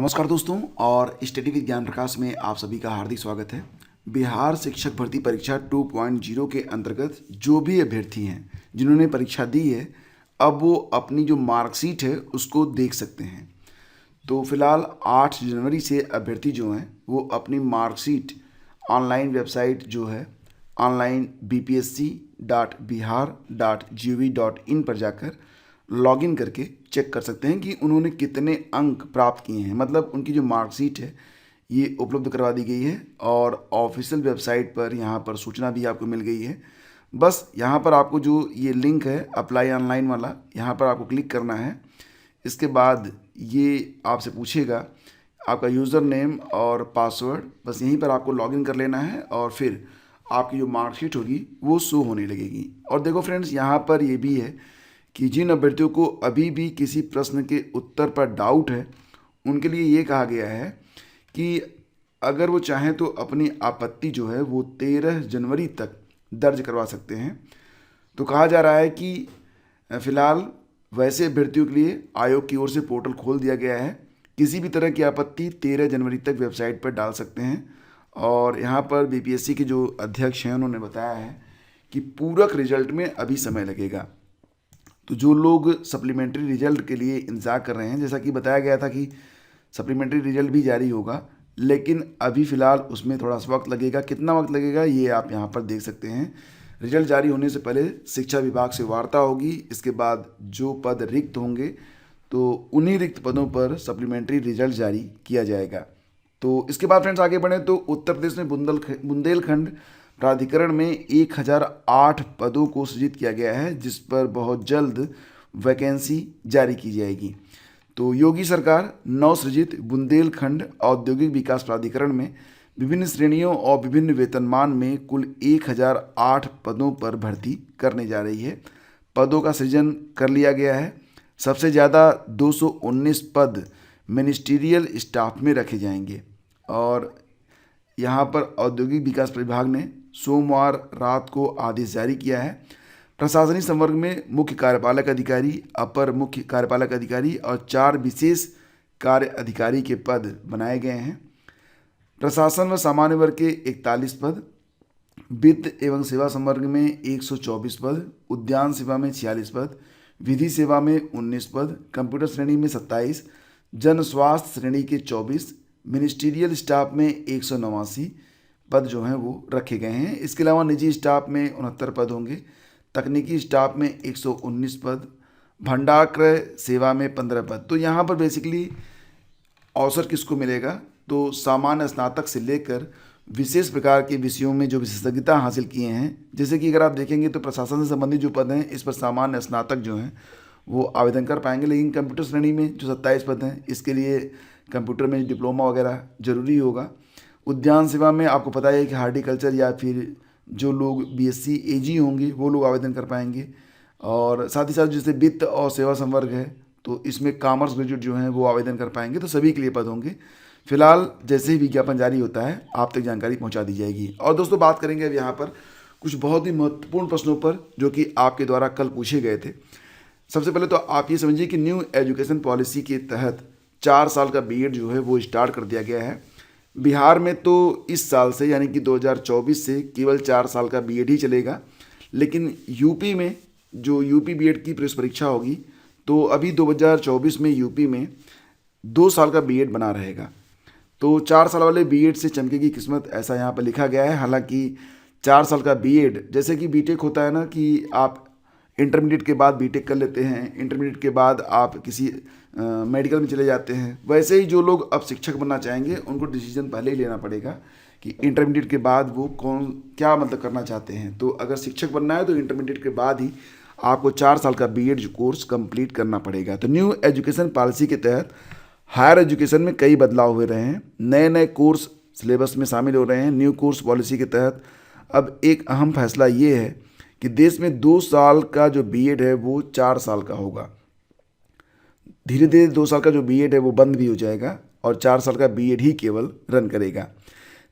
नमस्कार दोस्तों, और स्टडी विद ज्ञान प्रकाश में आप सभी का हार्दिक स्वागत है। बिहार शिक्षक भर्ती परीक्षा 2.0 के अंतर्गत जो भी अभ्यर्थी हैं जिन्होंने परीक्षा दी है, अब वो अपनी जो मार्कशीट है उसको देख सकते हैं। तो फिलहाल 8 जनवरी से अभ्यर्थी जो हैं वो अपनी मार्कशीट ऑनलाइन वेबसाइट जो है ऑनलाइन bpsc.bihar.gov.in पर जाकर लॉगिन करके चेक कर सकते हैं कि उन्होंने कितने अंक प्राप्त किए हैं। मतलब उनकी जो मार्कशीट है ये उपलब्ध करवा दी गई है और ऑफिशियल वेबसाइट पर यहाँ पर सूचना भी आपको मिल गई है। बस यहाँ पर आपको जो ये लिंक है अप्लाई ऑनलाइन वाला, यहाँ पर आपको क्लिक करना है। इसके बाद ये आपसे पूछेगा आपका यूज़र नेम और पासवर्ड, बस यहीं पर आपको लॉगिन कर लेना है और फिर आपकी जो मार्कशीट होगी वो शो होने लगेगी। और देखो फ्रेंड्स, यहाँ पर ये भी है कि जिन अभ्यर्थियों को अभी भी किसी प्रश्न के उत्तर पर डाउट है उनके लिए ये कहा गया है कि अगर वो चाहें तो अपनी आपत्ति जो है वो 13 जनवरी तक दर्ज करवा सकते हैं। तो कहा जा रहा है कि फ़िलहाल वैसे अभ्यर्थियों के लिए आयोग की ओर से पोर्टल खोल दिया गया है। किसी भी तरह की आपत्ति 13 जनवरी तक वेबसाइट पर डाल सकते हैं। और यहाँ पर बीपीएससी के जो अध्यक्ष हैं उन्होंने बताया है कि पूरक रिजल्ट में अभी समय लगेगा। तो जो लोग सप्लीमेंट्री रिजल्ट के लिए इंतज़ार कर रहे हैं, जैसा कि बताया गया था कि सप्लीमेंट्री रिजल्ट भी जारी होगा, लेकिन अभी फ़िलहाल उसमें थोड़ा सा वक्त लगेगा। कितना वक्त लगेगा ये आप यहाँ पर देख सकते हैं। रिजल्ट जारी होने से पहले शिक्षा विभाग से वार्ता होगी। इसके बाद जो पद रिक्त होंगे तो उन्हीं रिक्त पदों पर सप्लीमेंट्री रिजल्ट जारी किया जाएगा। तो इसके बाद फ्रेंड्स आगे बढ़ें तो उत्तर प्रदेश में बुंदेलखंड प्राधिकरण में 1008 पदों को सृजित किया गया है, जिस पर बहुत जल्द वैकेंसी जारी की जाएगी। तो योगी सरकार नवसृजित बुंदेलखंड औद्योगिक विकास प्राधिकरण में विभिन्न श्रेणियों और विभिन्न वेतनमान में कुल 1008 पदों पर भर्ती करने जा रही है। पदों का सृजन कर लिया गया है। सबसे ज़्यादा 219 पद मिनिस्टीरियल स्टाफ में रखे जाएंगे। और यहाँ पर औद्योगिक विकास विभाग ने सोमवार रात को आदेश जारी किया है। प्रशासनिक संवर्ग में मुख्य कार्यपालक अधिकारी, अपर मुख्य कार्यपालक अधिकारी और 4 विशेष कार्य अधिकारी के पद बनाए गए हैं। प्रशासन व सामान्य वर्ग के 41 पद, वित्त एवं सेवा संवर्ग में 124 पद, उद्यान सेवा में 46 पद, विधि सेवा में 19 पद, कंप्यूटर श्रेणी में 27, जन स्वास्थ्य श्रेणी के 24, मिनिस्टीरियल स्टाफ में 189 पद जो हैं वो रखे गए हैं। इसके अलावा निजी स्टाफ में 69 पद होंगे, तकनीकी स्टाफ में 119 पद, भंडारक्रय सेवा में 15 पद। तो यहाँ पर बेसिकली अवसर किसको मिलेगा, तो सामान्य स्नातक से लेकर विशेष प्रकार के विषयों में जो विशेषज्ञता हासिल किए हैं। जैसे कि अगर आप देखेंगे तो प्रशासन से संबंधित जो पद हैं इस पर सामान्य स्नातक जो हैं वो आवेदन कर पाएंगे। लेकिन कंप्यूटर श्रेणी में जो 27 पद हैं इसके लिए कंप्यूटर में डिप्लोमा वगैरह ज़रूरी होगा। उद्यान सेवा में आपको पता है कि हार्टिकल्चर या फिर जो लोग बीएससी एजी होंगे वो लोग आवेदन कर पाएंगे। और साथ ही साथ जैसे वित्त और सेवा संवर्ग है तो इसमें कॉमर्स ग्रेजुएट जो हैं वो आवेदन कर पाएंगे। तो सभी के लिए पद होंगे। फिलहाल जैसे ही विज्ञापन जारी होता है आप तक जानकारी पहुंचा दी जाएगी। और दोस्तों बात करेंगे अब यहाँ पर कुछ बहुत ही महत्वपूर्ण प्रश्नों पर जो कि आपके द्वारा कल पूछे गए थे। सबसे पहले तो आप ये समझिए कि न्यू एजुकेशन पॉलिसी के तहत 4 साल का बीएड जो है वो स्टार्ट कर दिया गया है। बिहार में तो इस साल से यानी कि 2024 से केवल 4 साल का बीएड ही चलेगा। लेकिन यूपी में जो यूपी बीएड की प्रवेश परीक्षा होगी तो अभी 2024 में यूपी में 2 साल का बीएड बना रहेगा। तो 4 साल वाले बीएड से चमकेगी किस्मत, ऐसा यहाँ पर लिखा गया है। हालांकि 4 साल का बीएड जैसे कि बीटेक होता है ना कि आप इंटरमीडिएट के बाद बीटेक कर लेते हैं, इंटरमीडिएट के बाद आप किसी मेडिकल में चले जाते हैं, वैसे ही जो लोग अब शिक्षक बनना चाहेंगे उनको डिसीजन पहले ही लेना पड़ेगा कि इंटरमीडिएट के बाद वो क्या मतलब करना चाहते हैं। तो अगर शिक्षक बनना है तो इंटरमीडिएट के बाद ही आपको 4 साल का बीएड कोर्स कंप्लीट करना पड़ेगा। तो न्यू एजुकेशन पॉलिसी के तहत हायर एजुकेशन में कई बदलाव हो रहे हैं। नए नए कोर्स सिलेबस में शामिल हो रहे हैं। न्यू कोर्स पॉलिसी के तहत अब एक अहम फैसला ये है कि देश में 2 साल का जो बीएड है वो 4 साल का होगा। धीरे धीरे 2 साल का जो बीएड है वो बंद भी हो जाएगा और 4 साल का बीएड ही केवल रन करेगा।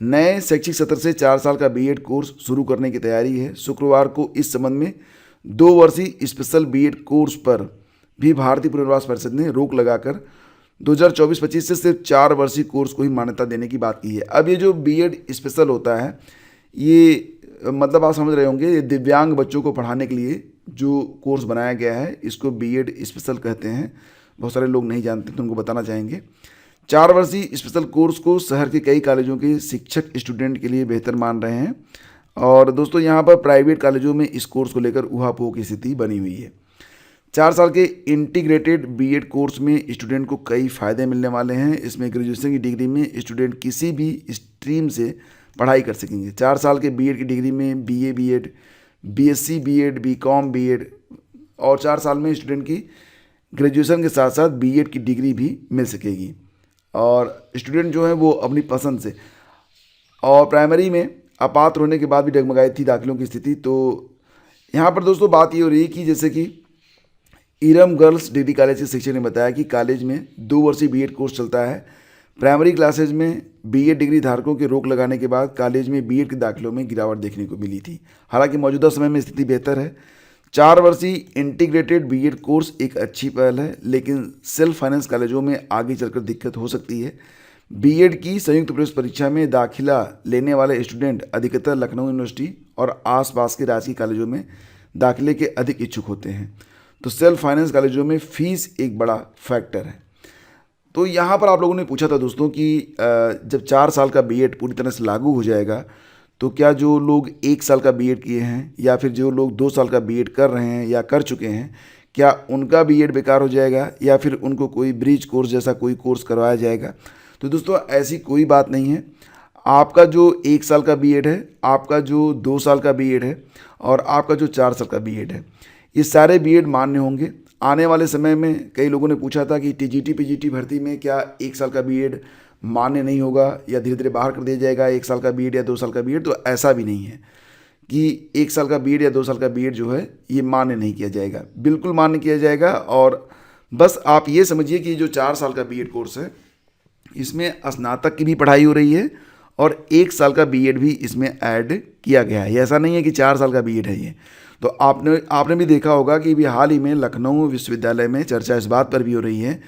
नए शैक्षिक सत्र से 4 साल का बीएड कोर्स शुरू करने की तैयारी है। शुक्रवार को इस संबंध में 2 वर्षीय स्पेशल बीएड कोर्स पर भी भारतीय पुनर्वास परिषद ने रोक लगाकर 2024-25 से सिर्फ 4 वर्षीय कोर्स को ही मान्यता देने की बात की है। अब ये जो बीएड स्पेशल होता है, ये मतलब आप समझ रहे होंगे, ये दिव्यांग बच्चों को पढ़ाने के लिए जो कोर्स बनाया गया है इसको बीएड स्पेशल कहते हैं। बहुत सारे लोग नहीं जानते तो उनको बताना चाहेंगे। 4 वर्षीय स्पेशल कोर्स को शहर के कई कॉलेजों के शिक्षक स्टूडेंट के लिए बेहतर मान रहे हैं। और दोस्तों यहाँ पर प्राइवेट कॉलेजों में इस कोर्स को लेकर ऊहापोह की स्थिति बनी हुई है। 4 साल के इंटीग्रेटेड बीएड कोर्स में स्टूडेंट को कई फ़ायदे मिलने वाले हैं। इसमें ग्रेजुएशन की डिग्री में स्टूडेंट किसी भी स्ट्रीम से पढ़ाई कर सकेंगे। 4 साल के बीएड की डिग्री में BA BEd, BSc BEd, BCom BEd, और 4 साल में स्टूडेंट की ग्रेजुएशन के साथ साथ बीएड की डिग्री भी मिल सकेगी। और स्टूडेंट जो है वो अपनी पसंद से, और प्राइमरी में अपात्र होने के बाद भी डगमगाई थी दाखिलों की स्थिति। तो यहाँ पर दोस्तों बात ये हो रही है कि जैसे कि इरम गर्ल्स डिग्री कॉलेज के शिक्षक ने बताया कि कॉलेज में 2 वर्षीय बीएड कोर्स चलता है। प्राइमरी क्लासेज में बीएड डिग्री धारकों के रोक लगाने के बाद कॉलेज में बीएड के दाखिलों में गिरावट देखने को मिली थी। हालांकि मौजूदा समय में स्थिति बेहतर है। 4 वर्षीय इंटीग्रेटेड बीएड कोर्स एक अच्छी पहल है, लेकिन सेल्फ फाइनेंस कॉलेजों में आगे चलकर दिक्कत हो सकती है। बीएड की संयुक्त प्रवेश परीक्षा में दाखिला लेने वाले स्टूडेंट अधिकतर लखनऊ यूनिवर्सिटी और आसपास के राजकीय कॉलेजों में दाखिले के अधिक इच्छुक होते हैं। तो सेल्फ फाइनेंस कॉलेजों में फ़ीस एक बड़ा फैक्टर है। तो यहाँ पर आप लोगों ने पूछा था दोस्तों कि जब 4 साल का बीएड पूरी तरह से लागू हो जाएगा तो क्या जो लोग 1 साल का बीएड किए हैं या फिर जो लोग 2 साल का बीएड कर रहे हैं या कर चुके हैं, क्या उनका बीएड बेकार हो जाएगा या फिर उनको कोई ब्रिज कोर्स जैसा कोई कोर्स करवाया जाएगा? तो दोस्तों ऐसी कोई बात नहीं है। आपका जो 1 साल का बीएड है, आपका जो 2 साल का बीएड है और आपका जो 4 साल का बीएड है, ये सारे बीएड मान्य होंगे। आने वाले समय में कई लोगों ने पूछा था कि टीजीटी पीजीटी भर्ती में क्या 1 साल का बीएड मान्य नहीं होगा या धीरे धीरे बाहर कर दिया जाएगा 1 साल का बीएड या 2 साल का बीएड। तो ऐसा भी नहीं है कि 1 साल का बीएड या 2 साल का बीएड जो है ये मान्य नहीं किया जाएगा, बिल्कुल मान्य किया जाएगा। और बस आप ये समझिए कि जो 4 साल का बीएड कोर्स है इसमें स्नातक की भी पढ़ाई हो रही है और 1 साल का बीएड भी इसमें ऐड किया गया है। ऐसा नहीं है कि 4 साल का बीएड है ये। तो आपने भी देखा होगा कि भी हाल ही में लखनऊ विश्वविद्यालय में चर्चा इस बात पर भी हो रही है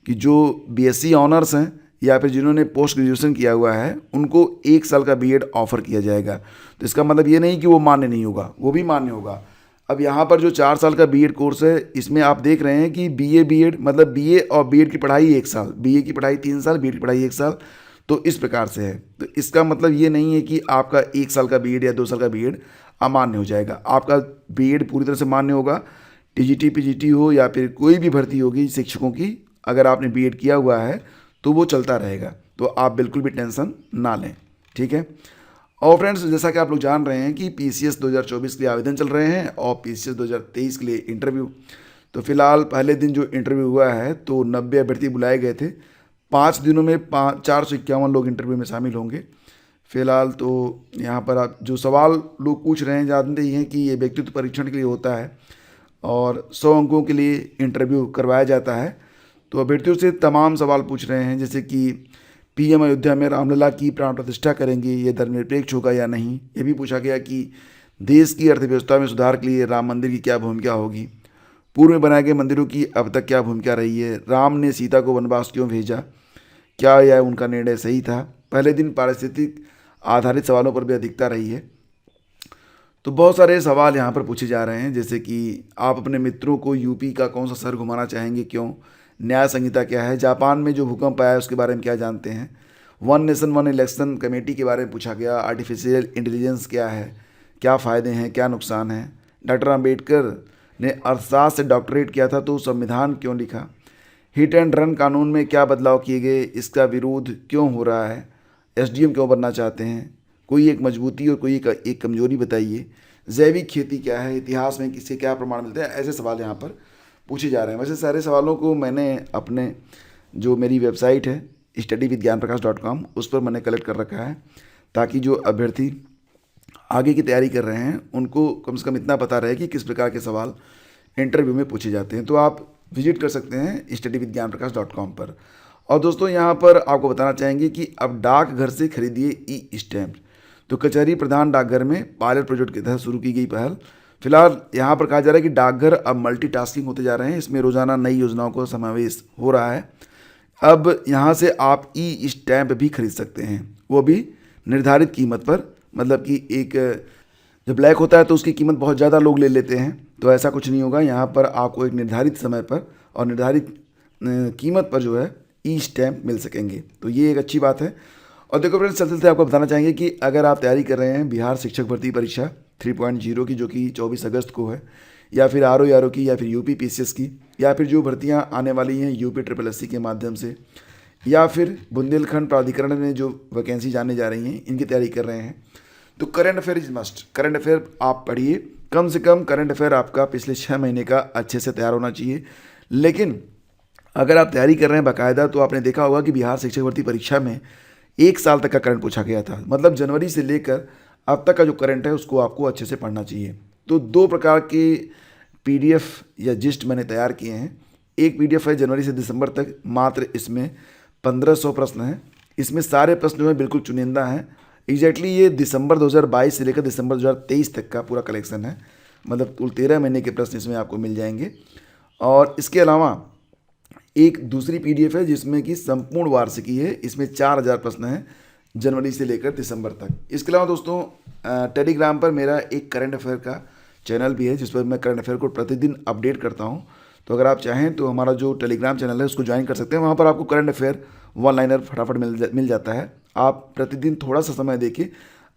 कि जो बीएससी ऑनर्स हैं या फिर जिन्होंने पोस्ट ग्रेजुएशन किया हुआ है उनको 1 साल का बीएड ऑफर किया जाएगा। तो इसका मतलब ये नहीं कि वो मान्य नहीं होगा, वो भी मान्य होगा। अब यहाँ पर जो 4 साल का बीएड कोर्स है इसमें आप देख रहे हैं कि बीए बीएड मतलब बीए और बीएड की पढ़ाई 1 साल, बीए की पढ़ाई 3 साल, बीएड की पढ़ाई 1 साल, तो इस प्रकार से है। तो इसका मतलब ये नहीं है कि आपका 1 साल का बीएड या 2 साल का बीएड अमान्य हो जाएगा। आपका बीएड पूरी तरह से मान्य होगा। टीजीटी पीजीटी हो या फिर कोई भी भर्ती होगी शिक्षकों की, अगर आपने बीएड किया हुआ है तो वो चलता रहेगा। तो आप बिल्कुल भी टेंशन ना लें, ठीक है। और फ्रेंड्स, जैसा कि आप लोग जान रहे हैं कि पीसीएस 2024 के लिए आवेदन चल रहे हैं और पीसीएस 2023 के लिए इंटरव्यू। तो फिलहाल पहले दिन जो इंटरव्यू हुआ है तो 90 अभ्यर्थी बुलाए गए थे। 5 दिनों में 451 लोग इंटरव्यू में शामिल होंगे। फिलहाल तो यहाँ पर आप जो सवाल लोग पूछ रहे हैं जानते ही हैं कि ये व्यक्तित्व परीक्षण के लिए होता है और 100 अंकों के लिए इंटरव्यू करवाया जाता है। तो अभ्यर्थियों से तमाम सवाल पूछ रहे हैं, जैसे कि पीएम अयोध्या में रामलला की प्राण प्रतिष्ठा करेंगे, ये धर्मनिरपेक्ष होगा या नहीं। ये भी पूछा गया कि देश की अर्थव्यवस्था में सुधार के लिए राम मंदिर की क्या भूमिका होगी, पूर्व में बनाए गए मंदिरों की अब तक क्या भूमिका रही है, राम ने सीता को वनवास क्यों भेजा, क्या यह उनका निर्णय सही था। पहले दिन पारिस्थितिक आधारित सवालों पर भी अधिकता रही है। तो बहुत सारे सवाल यहाँ पर पूछे जा रहे हैं, जैसे कि आप अपने मित्रों को यूपी का कौन सा शहर घुमाना चाहेंगे, क्यों, न्याय संहिता क्या है, जापान में जो भूकंप आया उसके बारे में क्या जानते हैं, one nation one election committee के बारे में पूछा गया, आर्टिफिशियल इंटेलिजेंस क्या है, क्या फ़ायदे हैं क्या नुकसान हैं, डॉक्टर अंबेडकर ने अर्थशास्त्र से डॉक्टरेट किया था तो संविधान क्यों लिखा, हिट एंड रन कानून में क्या बदलाव किए गए, इसका विरोध क्यों हो रहा है, एसडीएम क्यों बनना चाहते हैं, कोई एक मजबूती और कोई एक कमजोरी बताइए, जैविक खेती क्या है, इतिहास में किससे क्या प्रमाण मिलते हैं। ऐसे सवाल यहाँ पर पूछे जा रहे हैं। वैसे सारे सवालों को मैंने अपने जो मेरी वेबसाइट है studyvidgyanprakash.com उस पर मैंने कलेक्ट कर रखा है, ताकि जो अभ्यर्थी आगे की तैयारी कर रहे हैं उनको कम से कम इतना पता रहे कि किस प्रकार के सवाल इंटरव्यू में पूछे जाते हैं। तो आप विजिट कर सकते हैं studyvidgyanprakash.com पर। और दोस्तों यहाँ पर आपको बताना चाहेंगे कि अब डाकघर से खरीदिए ई स्टैम्प। तो कचहरी प्रधान डाकघर में पायलट प्रोजेक्ट के तहत शुरू की गई पहल। फिलहाल यहाँ पर कहा जा रहा है कि डाकघर अब मल्टीटास्किंग होते जा रहे हैं, इसमें रोज़ाना नई योजनाओं का समावेश हो रहा है। अब यहाँ से आप ई स्टैम्प भी खरीद सकते हैं, वो भी निर्धारित कीमत पर। मतलब कि एक जब ब्लैक होता है तो उसकी कीमत बहुत ज़्यादा लोग ले लेते हैं, तो ऐसा कुछ नहीं होगा। यहाँ पर आपको एक निर्धारित समय पर और निर्धारित कीमत पर जो है ई स्टैम्प मिल सकेंगे, तो ये एक अच्छी बात है। और देखो फ्रेंड्स, चलते चलते आपको बताना चाहेंगे कि अगर आप तैयारी कर रहे हैं बिहार शिक्षक भर्ती परीक्षा 3.0 की, जो कि 24 अगस्त को है, या फिर RO की, या फिर यूपी PCS की, या फिर जो भर्तियाँ आने वाली हैं यूपी SSSC के माध्यम से, या फिर बुंदेलखंड प्राधिकरण में जो वैकेंसी जाने जा रही हैं, इनकी तैयारी कर रहे हैं, तो current affair is must. Current affair आप पढ़िए, कम से कम करंट अफेयर आपका पिछले 6 महीने का अच्छे से तैयार होना चाहिए। लेकिन अगर आप तैयारी कर रहे हैं बाकायदा, तो आपने देखा होगा कि बिहार शिक्षक भर्ती परीक्षा में 1 साल तक का करंट पूछा गया था। मतलब जनवरी से लेकर अब तक का जो करंट है उसको आपको अच्छे से पढ़ना चाहिए। तो 2 प्रकार के PDF या जिस्ट मैंने तैयार किए हैं। एक PDF है जनवरी से दिसंबर तक, मात्र इसमें 1500 प्रश्न हैं। इसमें सारे प्रश्न जो है बिल्कुल चुनिंदा हैं। एग्जैक्टली ये दिसंबर 2022 से लेकर दिसंबर 2023 तक का पूरा कलेक्शन है। मतलब कुल 13 महीने के प्रश्न इसमें आपको मिल जाएंगे। और इसके अलावा एक दूसरी PDF है जिसमें कि संपूर्ण वार्षिकी है। इसमें 4000 प्रश्न हैं जनवरी से लेकर दिसंबर तक। इसके अलावा दोस्तों, टेलीग्राम पर मेरा एक करंट अफेयर का चैनल भी है, जिस पर मैं करंट अफेयर को प्रतिदिन अपडेट करता हूँ। तो अगर आप चाहें तो हमारा जो टेलीग्राम चैनल है उसको ज्वाइन कर सकते हैं। वहाँ पर आपको करंट अफेयर वन लाइनर फटाफट मिल जाता है। आप प्रतिदिन थोड़ा सा समय देके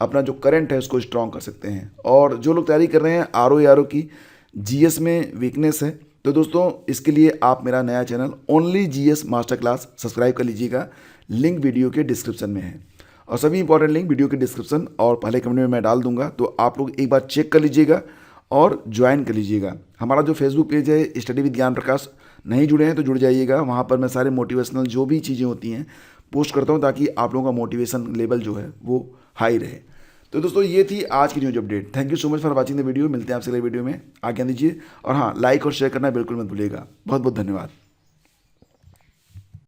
अपना जो करंट है उसको स्ट्रॉन्ग कर सकते हैं। और जो लोग तैयारी कर रहे हैं RO की, GS में वीकनेस है, तो दोस्तों इसके लिए आप मेरा नया channel only GS master class subscribe कर लीजिएगा। लिंक वीडियो के डिस्क्रिप्शन में है, और सभी इंपॉर्टेंट लिंक वीडियो के डिस्क्रिप्शन और पहले कमेंट में मैं डाल दूंगा। तो आप लोग एक बार चेक कर लीजिएगा और ज्वाइन कर लीजिएगा। हमारा जो फेसबुक पेज है स्टडी विद ज्ञान प्रकाश, नहीं जुड़े हैं तो जुड़ जाइएगा। वहाँ पर मैं सारे मोटिवेशनल जो भी चीज़ें होती हैं पोस्ट करता हूँ, ताकि आप लोगों का मोटिवेशन लेवल जो है वो हाई रहे। तो दोस्तों ये थी आज की news update. Thank you so much for watching the video. मिलते हैं आपसे अगले वीडियो में, आज्ञा दीजिए। और हाँ, लाइक और शेयर करना बिल्कुल मत भूलिएगा। बहुत बहुत धन्यवाद।